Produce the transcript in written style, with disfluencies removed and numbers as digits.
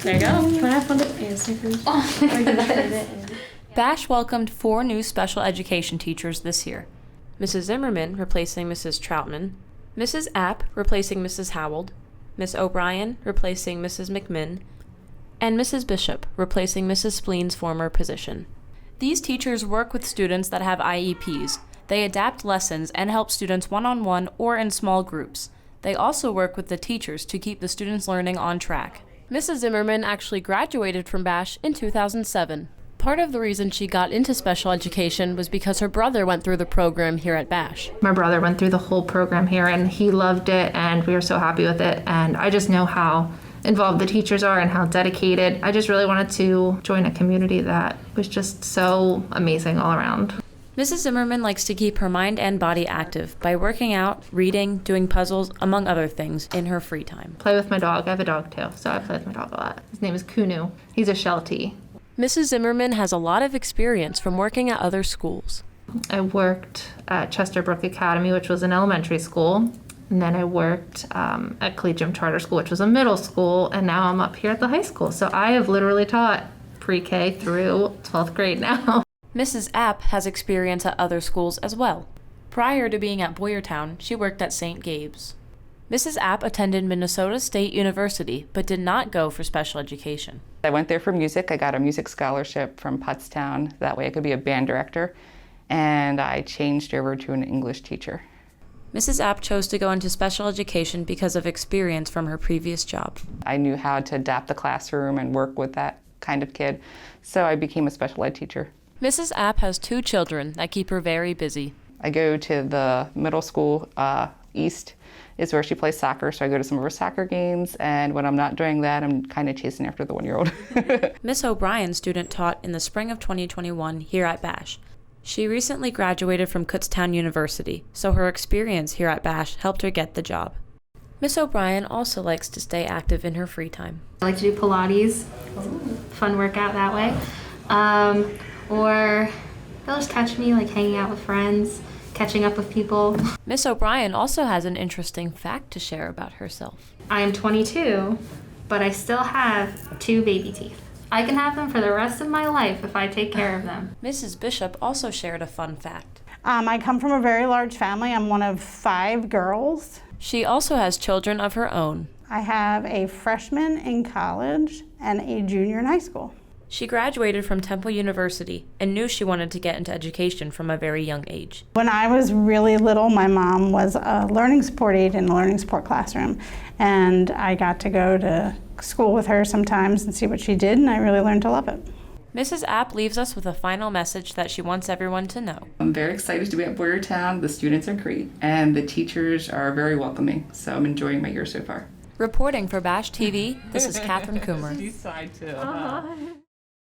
There you go. Can I have one of the stickers? Bash welcomed 4 new special education teachers this year. Mrs. Zimmerman replacing Mrs. Troutman, Mrs. App replacing Mrs. Howell, Miss OBrien replacing Mrs. McMinn, and Mrs. Bishop replacing Mrs. Spleen's former position. These teachers work with students that have IEPs. They adapt lessons and help students one-on-one or in small groups. They also work with the teachers to keep the students' learning on track. Mrs. Zimmerman actually graduated from Bash in 2007. Part of the reason she got into special education was because her brother went through the program here at Bash. My brother went through the whole program here and he loved it and we were so happy with it, and I just know how involved the teachers are and how dedicated. I just really wanted to join a community that was just so amazing all around. Mrs. Zimmerman likes to keep her mind and body active by working out, reading, doing puzzles, among other things, in her free time. Play with my dog. I have a dog too, so I play with my dog a lot. His name is Kunu. He's a Sheltie. Mrs. Zimmerman has a lot of experience from working at other schools. I worked at Chesterbrook Academy, which was an elementary school. And then I worked at Collegium Charter School, which was a middle school. And now I'm up here at the high school. So I have literally taught pre-K through 12th grade now. Mrs. App has experience at other schools as well. Prior to being at Boyertown, she worked at St. Gabe's. Mrs. App attended Minnesota State University, but did not go for special education. I went there for music. I got a music scholarship from Puttstown. That way I could be a band director. And I changed over to an English teacher. Mrs. App chose to go into special education because of experience from her previous job. I knew how to adapt the classroom and work with that kind of kid, so I became a special ed teacher. Mrs. App has 2 children that keep her very busy. I go to the middle school, East is where she plays soccer, so I go to some of her soccer games, and when I'm not doing that, I'm kind of chasing after the 1-year-old. Miss O'Brien's student taught in the spring of 2021 here at Bash. She recently graduated from Kutztown University, so her experience here at Bash helped her get the job. Miss O'Brien also likes to stay active in her free time. I like to do Pilates, fun workout that way. Or they'll just catch me like hanging out with friends, catching up with people. Miss O'Brien also has an interesting fact to share about herself. I am 22, but I still have 2 baby teeth. I can have them for the rest of my life if I take care of them. Mrs. Bishop also shared a fun fact. I come from a very large family. I'm one of 5 girls. She also has children of her own. I have a freshman in college and a junior in high school. She graduated from Temple University and knew she wanted to get into education from a very young age. When I was really little, my mom was a learning support aide in a learning support classroom, and I got to go to school with her sometimes and see what she did, and I really learned to love it. Mrs. App leaves us with a final message that she wants everyone to know. I'm very excited to be at Boyertown. The students are great, and the teachers are very welcoming, so I'm enjoying my year so far. Reporting for Bash TV, this is Katherine Kummerer. East side too.